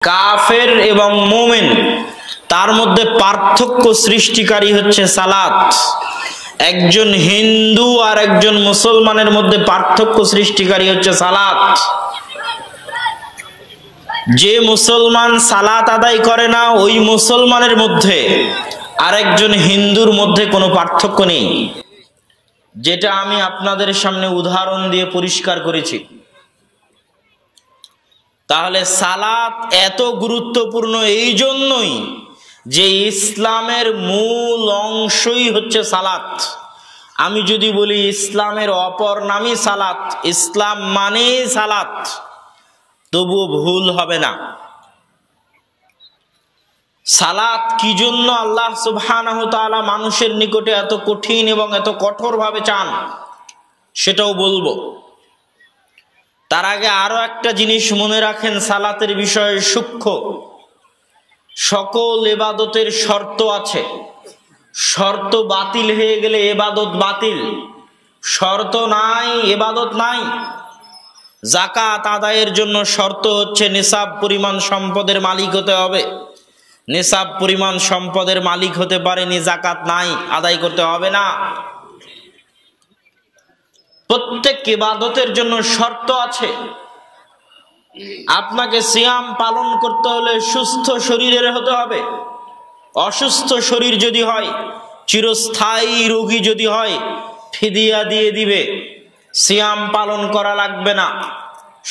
কাফের এবং মুমিন তার মধ্যে পার্থক্য সৃষ্টিকারী হচ্ছে সালাত। একজন হিন্দু আর একজন মুসলমানের মধ্যে পার্থক্য সৃষ্টিকারী হচ্ছে সালাত। যে মুসলমান সালাত আদায় করে না ওই মুসলমানের মধ্যে আরেকজন হিন্দুর মধ্যে কোনো পার্থক্য নেই, যেটা আমি আপনাদের সামনে উদাহরণ দিয়ে পরিষ্কার করেছি। তাহলে সালাত এত গুরুত্বপূর্ণ এই জন্যই যে ইসলামের মূল অংশই হচ্ছে সালাত। আমি যদি বলি ইসলামের অপর নামই সালাত, ইসলাম মানেই সালাত, তবুও ভুল হবে না। সালাত কি জন্য আল্লাহ সুবহানাহু ওয়া তাআলা মানুষের নিকটে এত কঠিন এবং এত কঠোরভাবে চান সেটাও বলবো। তার আগে আরো একটা জিনিস মনে রাখেন, সালাতের বিষয়ে সূক্ষ্ম। সকল ইবাদতের শর্ত আছে, শর্ত বাতিল হয়ে গেলে ইবাদত বাতিল, শর্ত নাই ইবাদত নাই। যাকাত আদায়ের জন্য শর্ত হচ্ছে নিসাব পরিমাণ সম্পদের মালিক হতে হবে। নিসাব পরিমাণ সম্পদের মালিক হতে পারেনি, যাকাত নাই, আদায় করতে হবে না। প্রত্যেক ইবাদতের জন্য শর্ত আছে। আপনাকে সিয়াম পালন করতে হলে সুস্থ শরীরের হতে হবে। অসুস্থ শরীর যদি হয়, চিরস্থায়ী রোগী যদি হয়, ফিদিয়া দিয়ে দিবে, সিয়াম পালন করা লাগবে না।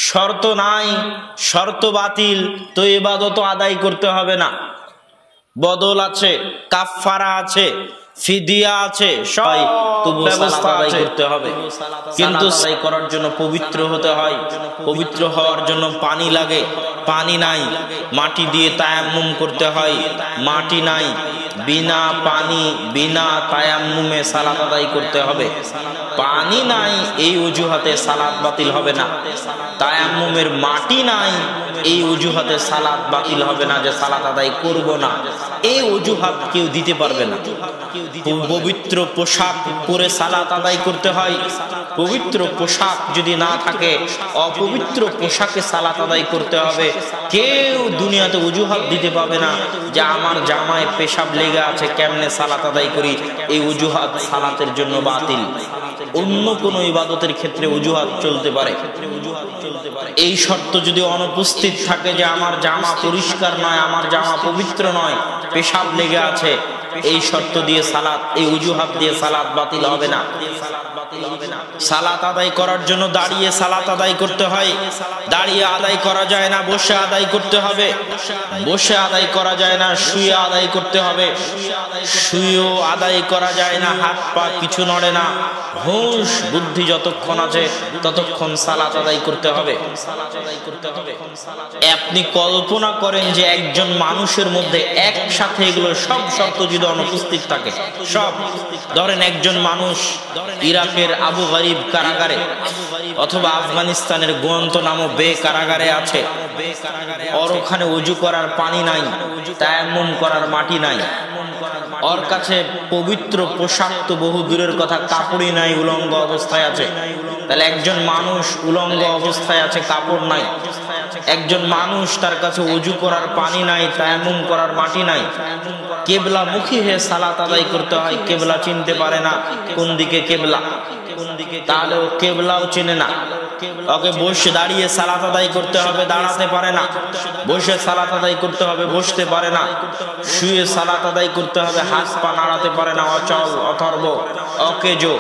শর্ত নাই, শর্ত বাতিল, তো ইবাদত আদায় করতে হবে না। বদল আছে, কাফফারা আছে, ফিদিয়া আছে, সবাই তবু সালাত আদায় করতে হবে। কিন্তু আদায় করার জন্য পবিত্র হতে হয়। পবিত্র হওয়ার জন্য পানি লাগে, পানি নাই, মাটি দিয়ে তায়াম্মুম করতে হয়, মাটি নাই। বিনা পানি বিনা তায়াম্মুমে সালাত আদায় করতে হবে। পানি নাই এই অজুহাতে সালাত বাতিল হবে না। তায়াম্মুমের মাটি নাই এই অজুহাতে সালাত বাতিল হবে না, যে সালাত আদায় করব না, এই অজুহাত কেউ দিতে পারবে না। পবিত্র পোশাক পরে সালাত আদায় করতে হয়। পবিত্র পোশাক যদি না থাকে অপবিত্র পোশাকে সালাত আদায় করতে হবে। কেউ দুনিয়াতে অজুহাত দিতে পারবে না যে আমার জামায় পেশাব লেগে আছে, কেমনে সালাত আদায় করি, এই অজুহাত সালাতের জন্য বাতিল। অন্য কোনো ইবাদতের ক্ষেত্রে অজুহাত চলতে পারে। এই শর্ত যদি অনুপস্থিত থাকে যে আমার জামা পরিষ্কার নয়, আমার জামা পবিত্র নয়, পেশাব লেগে আছে, এই শর্ত দিয়ে সালাত, এই অজুহাত দিয়ে সালাত বাতিল হবে না। সালাত আদায় করার জন্য দাঁড়িয়ে সালাত আদায় করতে হয়। দাঁড়িয়ে আদায় করা যায় না, বসে আদায় করতে হবে। বসে আদায় করা যায় না, শুয়ে আদায় করতে হবে। শুয়েও আদায় করা যায় না, হাত পা কিছু নড়ে না। হুঁশ বুদ্ধি যতক্ষণ আছে ততক্ষণ সালাত আদায় করতে হবে। আপনি কল্পনা করেন যে একজন মানুষের মধ্যে একসাথে এগুলো সব শর্ত যদি অনুপস্থিত থাকে, সব, ধরেন একজন মানুষ ইরাকের আবু গারিব কারাগারে অথবা আফগানিস্তানের গুয়ান্তানামো বে কারাগারে আছে, ওর ওখানে ওযু করার পানি নাই, তায়াম্মুম করার মাটি নাই, ওর কাছে পবিত্র পোশাক তো বহু দূরের কথা, কাপড়ই নাই, উলঙ্গ অবস্থায় আছে। তাহলে একজন মানুষ উলঙ্গ অবস্থায় আছে, কাপড় নাই। একজন মানুষ, তার কাছে ওযু করার পানি নাই, তায়াম্মুম করার মাটি নাই, কেবলা মুখী হয়ে সালাত আদায় করতে হয়। কেবলা চিনতে পারে না কোন দিকে কেবলা, তাহলে ও কেবলাও চেনে না। ওকে বসে দাঁড়িয়ে সালাত আদায় করতে হবে, দাঁড়াতে পারে না। বসে সালাত আদায় করতে হবে, বসতে পারে না। শুয়ে সালাত আদায় করতে হবে, হাত পা নাড়াতে পারে না, অচল অথর্ব অকেজো।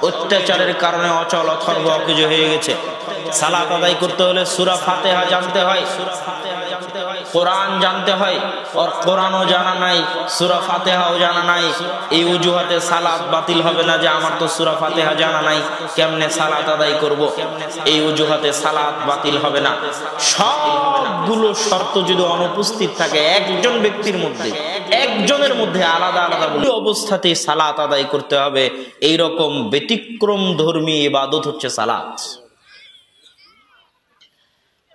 অত্যাচারের কারণে অচল অথর্ব অকেজো হয়ে গেছে। সালাত আদায় করতে হলে সূরা ফাতিহা জানতে হয়, কোরআন জানতে হয়, আর কোরআনও জানা নাই, সূরা ফাতিহাও জানা নাই। এই অজুহাতে সালাত বাতিল হবে না যে আমার তো সূরা ফাতিহা জানা নাই, কেমনে সালাত আদায় করব, এই অজুহাতে সালাত বাতিল হবে না। সবগুলো শর্ত যদি অনুপস্থিত থাকে একজন ব্যক্তির মধ্যে, একজনের মধ্যে আলাদা আলাদা অবস্থাতেই সালাত আদায় করতে হবে। এইরকম ব্যতিক্রম ধর্মী ইবাদত হচ্ছে সালাত।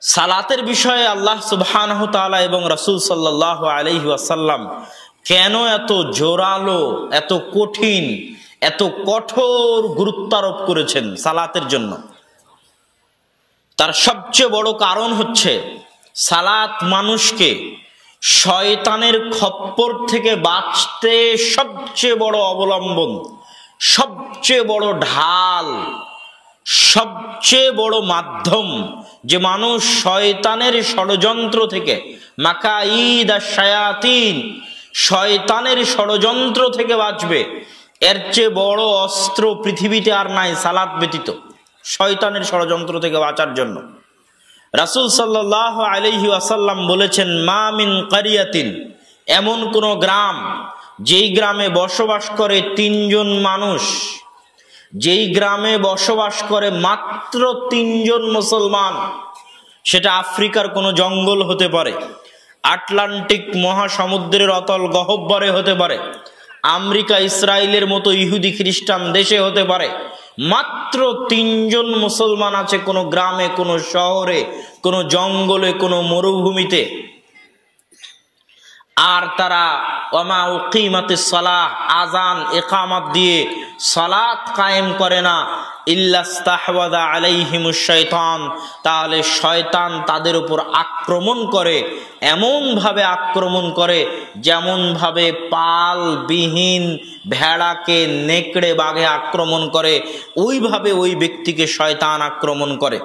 সালাতের বিষয়ে আল্লাহ সুবহানাহু ওয়া তাআলা এবং রাসূল সাল্লাল্লাহু আলাইহি ওয়াসাল্লাম কেন এত জোরালো, এত কঠিন, এত কঠোর গুরুত্ব আরোপ করেছেন সালাতের জন্য, তার সবচেয়ে বড় কারণ হচ্ছে সালাত মানুষকে শয়তানের খপ্পর থেকে বাঁচতে সবচেয়ে বড় অবলম্বন, সবচেয়ে বড় ঢাল, সবচেয়ে বড় মাধ্যম, যে মানুষ শয়তানের ষড়যন্ত্র থেকে, মাকাইদ আশ-শায়াতিন, শয়তানের ষড়যন্ত্র থেকে বাঁচবে। এর চেয়ে বড় অস্ত্র পৃথিবীতে আর নাই সালাত ব্যতীত, শয়তানের ষড়যন্ত্র থেকে বাঁচার জন্য। রাসূল সাল্লাল্লাহু আলাইহি ওয়াসাল্লাম বলেছেন, মা মিন কারিয়াতিন, এমন কোন গ্রাম যেই গ্রামে বসবাস করে 3 জন মানুষ, যেই গ্রামে বসবাস করে মাত্র 3 জন মুসলমান, সেটা আফ্রিকার কোনো জঙ্গল হতে পারে, আটলান্টিক মহাসমুদ্রের অতল গহ্বরে হতে পারে, আমেরিকা ইসরায়েলের মতো ইহুদি খ্রিস্টান দেশে হতে পারে, মাত্র 3 জন মুসলমান আছে কোনো গ্রামে, কোনো শহরে, কোনো জঙ্গলে, কোনো মরুভূমিতে, আর তারা ওয়ামা উকিমাতিস সালাহ, আজান ইকামত দিয়ে সালাত কায়েম করে না, ইল্লাস্তাহওয়াদা আলাইহিমুশ শাইতান, তাহলে শয়তান তাদের উপর আক্রমণ করে, এমন ভাবে আক্রমণ করে যেমন ভাবে পালবিহীন ভেড়াকে নেকড়ে বাঘে আক্রমণ করে, ওইভাবে ওই ব্যক্তিকে শয়তান আক্রমণ করে।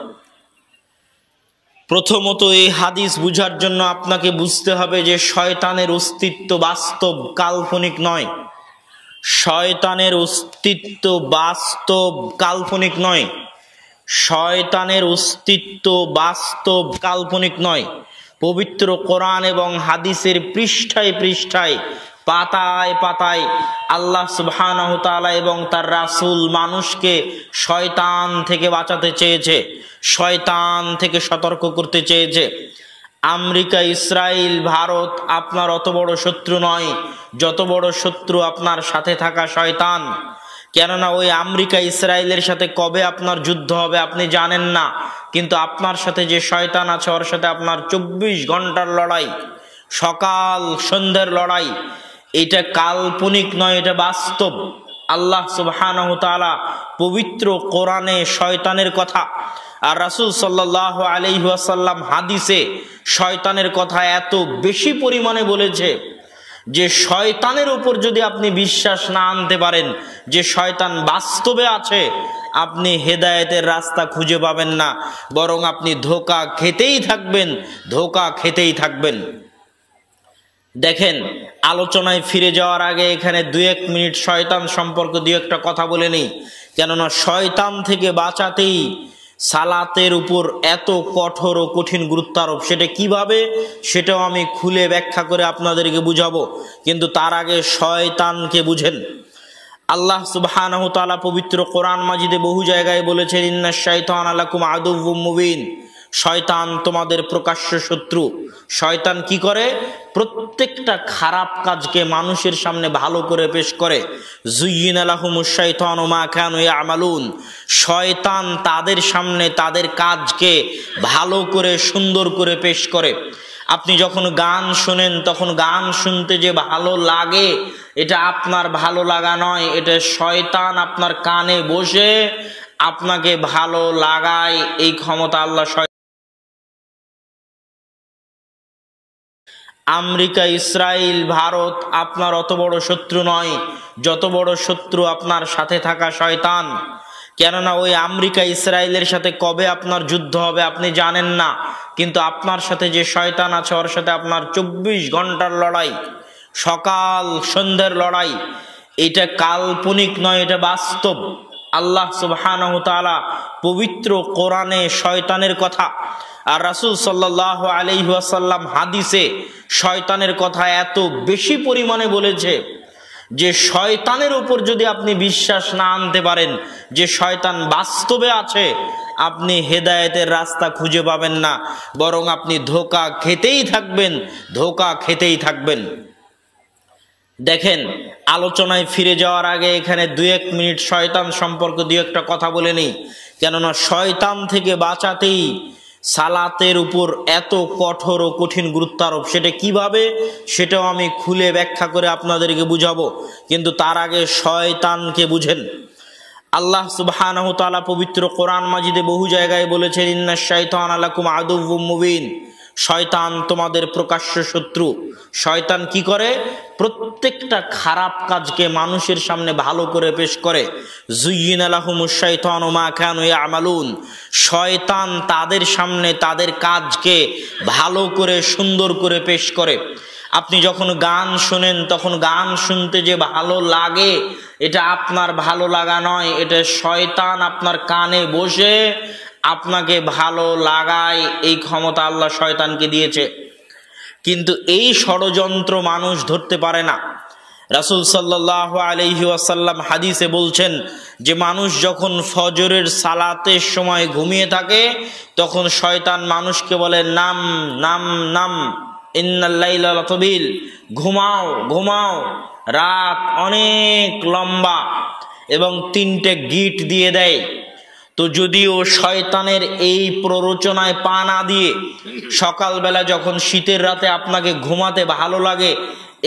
প্রথমত এই হাদিস বুঝার জন্য আপনাকে বুঝতে হবে যে শয়তানের অস্তিত্ব বাস্তব, কাল্পনিক নয়। শয়তানের অস্তিত্ব বাস্তব, কাল্পনিক নয়। শয়তানের অস্তিত্ব বাস্তব, কাল্পনিক নয়। পবিত্র কোরআন এবং হাদিসের পৃষ্ঠায় পৃষ্ঠায়, পাতায় পাতায় আল্লাহ সুবহানাহু তাআলা এবং তার রাসূল মানুষকে শয়তান থেকে বাঁচাতে চেয়েছে, শয়তান থেকে সতর্ক করতে চেয়েছে। আমেরিকা, ইসরায়েল, ভারত আপনার অত বড় শত্রু নয় যত বড় শত্রু আপনার সাথে থাকা শয়তান। কেননা ওই আমেরিকা ইসরায়েলের সাথে কবে আপনার যুদ্ধ হবে আপনি জানেন না, কিন্তু আপনার সাথে যে শয়তান আছে ওর সাথে আপনার 24 ঘন্টার লড়াই, সকাল সন্ধ্যের লড়াই। এটা কাল্পনিক নয়, এটা বাস্তব। আল্লাহ সুবহানাহু তাআলা পবিত্র কোরআনে শয়তানের কথা আর রাসূল সাল্লাল্লাহু আলাইহি ওয়াসাল্লাম হাদিসে শয়তানের কথা এত বেশি পরিমাণে বলেছে যে শয়তানের উপর যদি আপনি বিশ্বাস না আনতে পারেন যে শয়তান বাস্তবে আছে, আপনি হেদায়েতের রাস্তা খুঁজে পাবেন না, বরং আপনি ধোঁকা খেতেই থাকবেন, ধোঁকা খেতেই থাকবেন। দেখেন, আলোচনায় ফিরে যাওয়ার আগে এখানে 2-1 মিনিট শয়তান সম্পর্কে 2-একটা কথা বলে নেই। কেননা শয়তান থেকে বাঁচাতেই সালাতের উপর এত কঠোর ও কঠিন গুরুত্ব আরোপ। সেটা কিভাবে, সেটাও আমি খুলে ব্যাখ্যা করে আপনাদেরকে বুঝাবো, কিন্তু তার আগে শয়তানকে বুঝেন। আল্লাহ সুবহানাহু তাআলা পবিত্র কোরআন মাজিদে বহু জায়গায় বলেছেন, ইন্নাশ শাইতানা লাকুম আদুউম মুবিন, শয়তান তোমাদের প্রকাশ্য শত্রু। শয়তান কি করে? প্রত্যেকটা খারাপ কাজকে মানুষের সামনে ভালো করে পেশ করে। যুয়্যিনা লাহুমুশ শাইতানু মা কানু ইয়ামালুন, শয়তান তাদের সামনে তাদের কাজকে ভালো করে সুন্দর করে পেশ করে। আপনি যখন গান শোনেন তখন গান শুনতে যে ভালো লাগে, এটা আপনার ভালো লাগা নয়, এটা শয়তান আপনার কানে বসে আপনাকে ভালো লাগায়। এই ক্ষমতা আল্লাহ। আমেরিকা, ইসরায়েল, ভারত আপনার অত বড় শত্রু নয় যত বড় শত্রু আপনার সাথে থাকা শয়তান। কেননা ওই আমেরিকা ইসরায়েলের সাথে কবে আপনার যুদ্ধ হবে আপনি জানেন না, কিন্তু আপনার সাথে যে শয়তান আছে ওর সাথে আপনার 24 ঘন্টার লড়াই, সকাল সন্ধ্যের লড়াই। এটা কাল্পনিক নয়, এটা বাস্তব। আল্লাহ সুবহানাহু তাআলা পবিত্র কোরআনে শয়তানের কথা আর রাসূল সাল্লাল্লাহু আলাইহি ওয়াসাল্লাম হাদিসে শয়তানের কথা এত বেশি পরিমাণে বলেছে যে শয়তানের উপর যদি আপনি বিশ্বাস না আনতে পারেন যে শয়তান বাস্তবে আছে, আপনি হেদায়েতের রাস্তা খুঁজে পাবেন না, বরং আপনি ধোঁকা খেতেই থাকবেন, ধোঁকা খেতেই থাকবেন। দেখেন, আলোচনায় ফিরে যাওয়ার আগে এখানে 2-1 মিনিট শয়তান সম্পর্কে 2-একটা কথা বলে নেই। কেননা শয়তান থেকে বাঁচাতেই সালাতের উপর এত কঠোর ও কঠিন গুরুত্ব আরোপ। সেটা কিভাবে, সেটাও আমি খুলে ব্যাখ্যা করে আপনাদেরকে বুঝাবো, কিন্তু তার আগে শয়তানকে বুঝেন। আল্লাহ সুবহানাহু তাআলা পবিত্র কোরআন মাজিদে বহু জায়গায় বলেছেন, ইন্নাশ শাইতানা লাকুম আদুউম মুবিন, শয়তান তোমাদের প্রকাশ্য শত্রু। শয়তান কি করে? প্রত্যেকটা খারাপ কাজকে মানুষের সামনে ভালো করে পেশ করে। যুয়্যিনা লাহুমুশ শাইতানু মা কানু ইয়ামালুন। শয়তান তাদের সামনে তাদের কাজকে ভালো করে সুন্দর করে পেশ করে। আপনি যখন গান শোনেন তখন গান শুনতে যে ভালো লাগে, এটা আপনার ভালো লাগা নয়, এটা শয়তান আপনার কানে বসে আপনাকে ভালো লাগায়। এই ক্ষমতা আল্লাহ শয়তানকে দিয়েছে, কিন্তু এই ষড়যন্ত্র মানুষ ধরতে পারে না। রাসূল সাল্লাল্লাহু আলাইহি ওয়াসাল্লাম হাদিসে বলছেন যে মানুষ যখন ফজরের সালাতের সময় ঘুমিয়ে থাকে তখন শয়তান মানুষকে বলে নাম নাম নাম, ইন্নাল লাইলা লাতাবিল, ঘুমাও ঘুমাও, রাত অনেক লম্বা, এবং 3টে গিট দিয়ে দেয়। তো যদিও শয়তানের এই প্ররোচনায় পা না দিয়ে সকালবেলা যখন শীতের রাতে আপনাকে ঘুমাতে ভালো লাগে,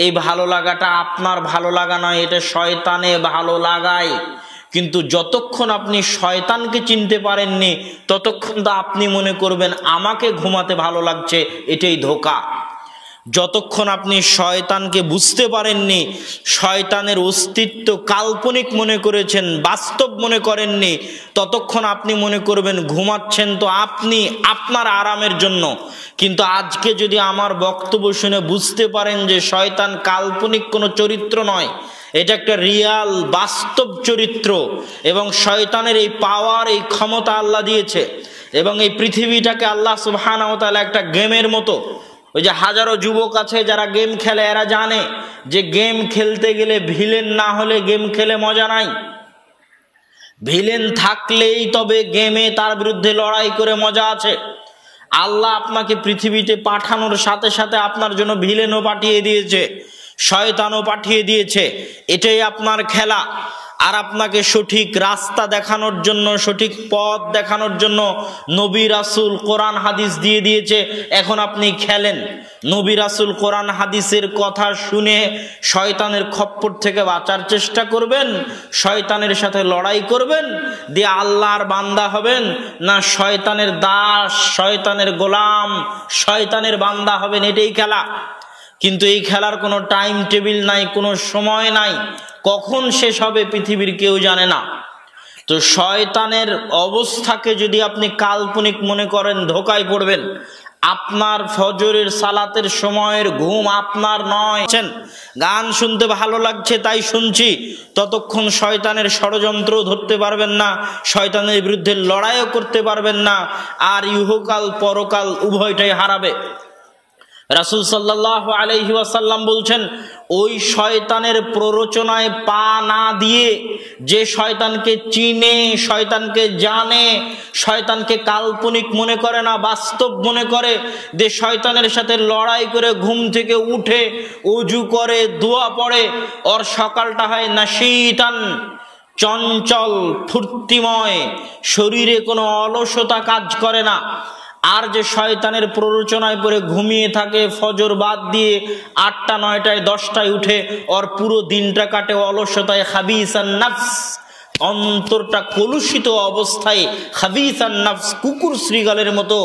এই ভালো লাগাটা আপনার ভালো লাগা নয়, এটা শয়তানে ভালো লাগায়। কিন্তু যতক্ষণ আপনি শয়তানকে চিনতে পারেননি ততক্ষণ তো আপনি মনে করবেন আমাকে ঘুমাতে ভালো লাগছে, এটাই ধোঁকা। যতক্ষণ আপনি শয়তানকে বুঝতে পারেননি, শয়তানের অস্তিত্ব কাল্পনিক মনে করেছেন, বাস্তব মনে করেননি, ততক্ষণ আপনি মনে করবেন ঘুমাচ্ছেন তো আপনি আপনার আরামের জন্য। কিন্তু আজকে যদি আমার বক্তব্য শুনে বুঝতে পারেন যে শয়তান কাল্পনিক কোনো চরিত্র নয়, এটা একটা রিয়াল বাস্তব চরিত্র, এবং শয়তানের এই পাওয়ার, এই ক্ষমতা আল্লাহ দিয়েছে, এবং এই পৃথিবীটাকে আল্লাহ সুবহানাহু ওয়া তাআলা একটা গেমের মতো, ওই যে হাজারো যুবক আছে যারা গেম খেলে, এরা জানে যে গেম খেলতে গেলে ভিলেন না হলে গেম খেলে মজা নাই। ভিলেন থাকলেই তবে গেমে তার বিরুদ্ধে লড়াই করে মজা আছে। আল্লাহ আপনাকে পৃথিবীতে পাঠানোর সাথে সাথে আপনার জন্য ভিলেনও পাঠিয়ে দিয়েছে, শয়তানও পাঠিয়ে দিয়েছে। এটাই আপনার খেলা। আর আপনাকে সঠিক রাস্তা দেখানোর জন্য, সঠিক পথ দেখানোর জন্য নবী রাসূল কোরআন হাদিস দিয়ে দিয়েছে। এখন আপনি খেলেন, নবী রাসূল কোরআন হাদিসের কথা শুনে শয়তানের খপ্পর থেকে বাঁচার চেষ্টা করবেন, শয়তানের সাথে লড়াই করবেন, দিয়ে আল্লাহর বান্দা হবেন, না শয়তানের দাস, শয়তানের গোলাম, শয়তানের বান্দা হবেন। এটাই খেলা। কিন্তু এই খেলার কোনো টাইম টেবিল নাই, কোনো সময় নাই, কখন শেষ হবে পৃথিবীর কেউ জানে না। তো শয়তানের অবস্থাকে যদি আপনি কাল্পনিক মনে করেন ধোঁকায় পড়বেন। আপনার ফজরের সালাতের সময়ের ঘুম আপনার নয়। গান শুনতে ভালো লাগছে তাই শুনছি, ততক্ষণ শয়তানের ষড়যন্ত্র ধরতে পারবেন না, শয়তানের বিরুদ্ধে লড়াইও করতে পারবেন না, আর ইহকাল পরকাল উভয়টাই হারাবে। রাসূল সাল্লাল্লাহু আলাইহি ওয়াসাল্লাম বলছেন, ওই শয়তানের প্ররোচনায় পা না দিয়ে, যে শয়তানকে চিনে, শয়তানকে জানে, শয়তানকে কাল্পনিক মনে করে না, বাস্তব মনে করে, যে শয়তানের সাথে লড়াই করে ঘুম থেকে উঠে ওযু করে দোয়া পড়ে, ওর সকালটা হয় নাশীতান, চঞ্চল, ফুর্তিময়, শরীরে কোনো অলসতা কাজ করে না। আর যে শয়তানের প্ররোচনায় পড়ে ঘুমিয়ে থাকে, ফজর বাদ দিয়ে 8টা 9টায় 10টায় উঠে, ওর পুরো দিনটা কাটে অলসতায়, খাবিসান নাফস, অন্তরটা কলুষিত অবস্থায়, খাবিসান নাফস, কুকুর শ্রীগালের মতো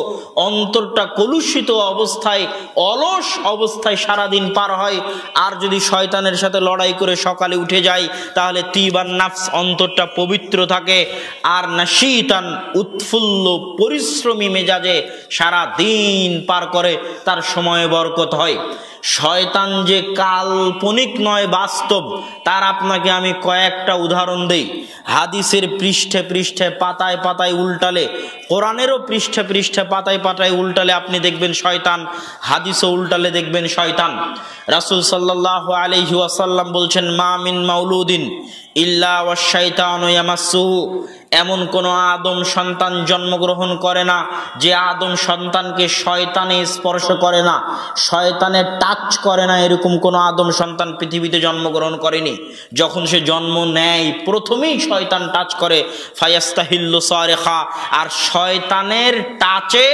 অন্তরটা কলুষিত অবস্থায়, অলস অবস্থায় সারাদিন পার হয়। আর যদি শয়তানের সাথে লড়াই করে সকালে উঠে যায় তাহলে তিবান নাফস, অন্তরটা পবিত্র থাকে। আর নাশীতান, উৎফুল্ল পরিশ্রমী মেজাজে সারা দিন পার করে, তার সময়ে বরকত হয়। শয়তান যে কাল্পনিক নয়, বাস্তব, তার আপনাকে আমি কয়েকটা উদাহরণ দেই। হাদিসের পৃষ্ঠে পৃষ্ঠে, পাতায় পাতায় উল্টালে, কোরআনেরও পৃষ্ঠে পৃষ্ঠে, পাতায় পাতায় উল্টালে আপনি দেখবেন শয়তান, হাদিসও উল্টালে দেখবেন শয়তান। রাসূল সাল্লাল্লাহু আলাইহি ওয়াসাল্লাম বলছেন, মা মিন মাউলুদিন ইল্লা ওয়াশ শাইতানু ইয়ামাসসুহু, এমন কোন আদম সন্তান জন্মগ্রহণ করে না যে আদম সন্তানকে শয়তানে স্পর্শ করে না, শয়তানে টাচ করে না, এরকম কোন আদম সন্তান পৃথিবীতে জন্মগ্রহণ করেনি। যখন সে জন্ম নেয় প্রথমেই শয়তান টাচ করে, ফায়াস্তাহিল্লু সারিখা, আর শয়তানের টাচে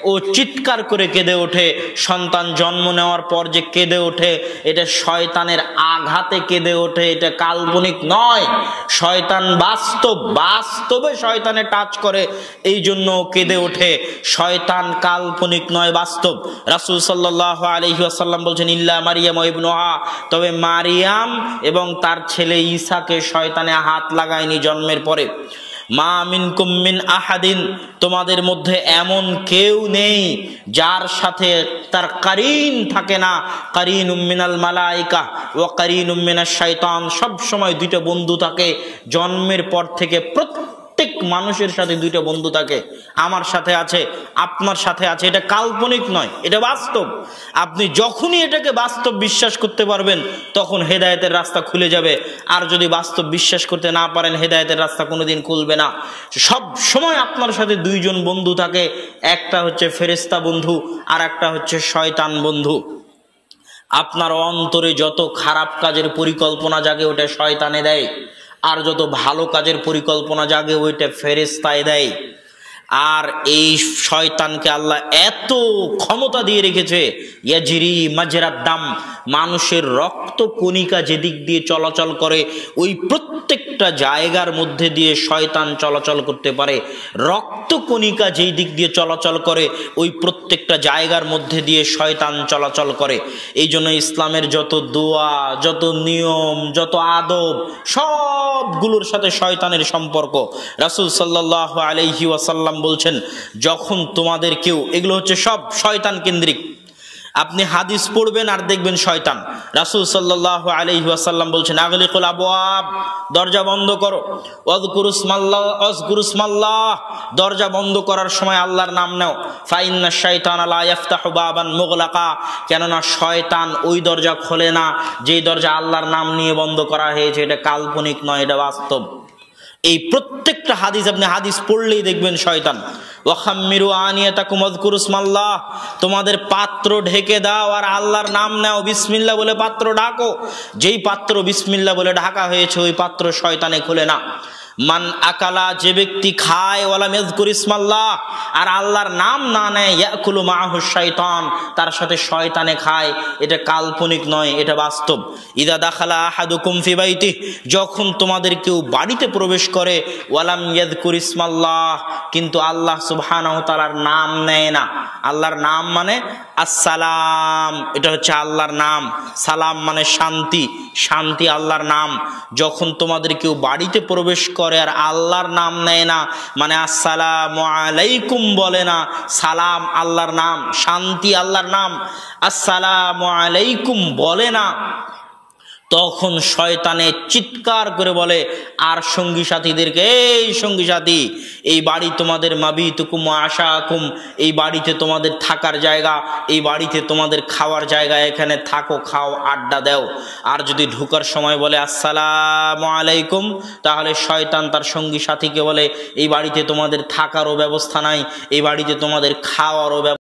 ও চিৎকার করে কেঁদে ওঠে। সন্তান জন্ম নেওয়ার পর যে কেঁদে ওঠে, এটা শয়তানের আঘাতে কেঁদে ওঠে, এটা কাল্পনিক নয়। শয়তান বাস্তব, বাস্তব বাস্তবে শয়তানে টাচ করে, এই জন্য কেঁদে ওঠে। শয়তান কাল্পনিক নয়, বাস্তব। রাসূল সাল্লাল্লাহু আলাইহি ওয়াসাল্লাম বলছেন ইল্লা মারিয়াম ইবনুহা, তবে মারিয়াম এবং তার ছেলে ঈসাকে শয়তানে হাত লাগায়নি জন্মের পরে। মা মিনকুম মিন আহাদিন, তোমাদের মধ্যে এমন কেউ নেই যার সাথে তার কারিন থাকে না। কারিনুম মিনাল মালাইকা ওয়া কারিনুম মিনাশ শাইতান, সব সময় দুইটা বন্ধু থাকে। জন্মের পর থেকে প্রত্যেক মানুষের সাথে দুইটা বন্ধু থাকে। আমার সাথে আছে, আপনার সাথে আছে। এটা কাল্পনিক নয়, এটা বাস্তব। আপনি যখনই এটাকে বাস্তব বিশ্বাস করতে পারবেন তখন হেদায়েতের রাস্তা খুলে যাবে। আর যদি বাস্তব বিশ্বাস করতে না পারেন, হেদায়েতের রাস্তা কোনোদিন খুলবে না। সব সময় আপনার সাথে দুইজন বন্ধু থাকে, একটা হচ্ছে ফেরেশতা বন্ধু আর একটা হচ্ছে শয়তান বন্ধু। আপনার অন্তরে যত খারাপ কাজের পরিকল্পনা জাগে ওটা শয়তানে দেয়, আর যত ভালো কাজের পরিকল্পনা জাগে ওইটা ফেরেশতায় দেয়। আর এই শয়তানকে আল্লাহ এত ক্ষমতা দিয়ে রেখেছে, ইয়াজরি মাজরাদ দাম, মানুষের রক্ত কণিকা যেদিক দিয়ে চলাচল করে ওই প্রত্যেকটা জায়গার মধ্যে দিয়ে শয়তান চলাচল করতে পারে। রক্ত কণিকা যেই দিক দিয়ে চলাচল করে ওই প্রত্যেকটা জায়গার মধ্যে দিয়ে শয়তান চলাচল করে। এই জন্য ইসলামের যত দোয়া, যত নিয়ম, যত আদব, সবগুলোর সাথে শয়তানের সম্পর্ক। রাসূল সাল্লাল্লাহু আলাইহি ওয়াসাল্লাম বলছেন, যখন তোমাদের কেউ, এগুলো হচ্ছে সব শয়তান কেন্দ্রিক। আপনি হাদিস পড়বেন আর দেখবেন শয়তান। রাসূল সাল্লাল্লাহু আলাইহি ওয়াসাল্লাম বলছেন, আগলিকুল আবওয়াব, দরজা বন্ধ করো। ওয়াজকুরুসমাল্লাহ, দরজা বন্ধ করার সময় আল্লাহর নাম নাও। ফাইন্নাশ শাইতানা লা ইফতাহু বাবান মুগলাকা, কেননা শয়তান ওই দরজা খোলে না যেই দরজা আল্লাহর নাম নিয়ে বন্ধ করা হয়েছে। এটা কাল্পনিক নয়, এটা বাস্তব। এই প্রত্যেকটা হাদিস আপনি হাদিস পড়লেই দেখবেন শয়তান। ওয়াখাম্মিরু আনিয়াতাকুম ওয়াজকুরুসমাল্লাহ, তোমাদের পাত্র ঢেকে দাও আর আল্লাহর নাম নাও, বিসমিল্লাহ বলে পাত্র ঢাকো। যেই পাত্র বিসমিল্লাহ বলে ঢাকা হয়েছে ওই পাত্র শয়তানে খুলে না। মান আকালা, যে ব্যক্তি খায়, ওয়ালাম ইয়াযকুর ইসমাল্লাহ, আর আল্লাহর নাম না নেয়, ইয়াকুলু মাআহু শাইতান, তার সাথে শয়তানে খায়। এটা কাল্পনিক নয়, এটা বাস্তব। ইদা দাখালা আহাদুকুম ফি বাইতিহি, যখন তোমাদের কেউ বাড়িতে প্রবেশ করে, ওয়ালাম ইয়াযকুর ইসমাল্লাহ, কিন্তু আল্লাহ সুবহানাহু ওয়া তাআলার নাম নেয় না। আল্লাহর নাম মানে আসসালাম, এটা হচ্ছে আল্লাহর নাম। সালাম মানে শান্তি, শান্তি আল্লাহর নাম। যখন তোমাদের কেউ বাড়িতে প্রবেশ করে আর আল্লাহর নাম নেয় না, মানে আসসালামু আলাইকুম বলে না, সালাম আল্লাহর নাম, শান্তি আল্লাহর নাম, আসসালামু আলাইকুম বলে না, তখন শয়তানে চিৎকার করে বলে আর সঙ্গী সাথীদেরকে, এই সঙ্গী সাথী, এই বাড়ি তোমাদের মাবিতুকুম ওয়া আশাকুম, এই বাড়িতে তোমাদের থাকার জায়গা, এই বাড়িতে তোমাদের খাওয়ার জায়গা, এখানে থাকো, খাও, আড্ডা দাও। আর যদি ঢোকার সময় বলে আসসালামু আলাইকুম, তাহলে শয়তান তার সঙ্গী সাথীকে বলে এই বাড়িতে তোমাদের থাকারও ব্যবস্থা নাই, এই বাড়িতে তোমাদের খাওয়ারও ব্যবস্থা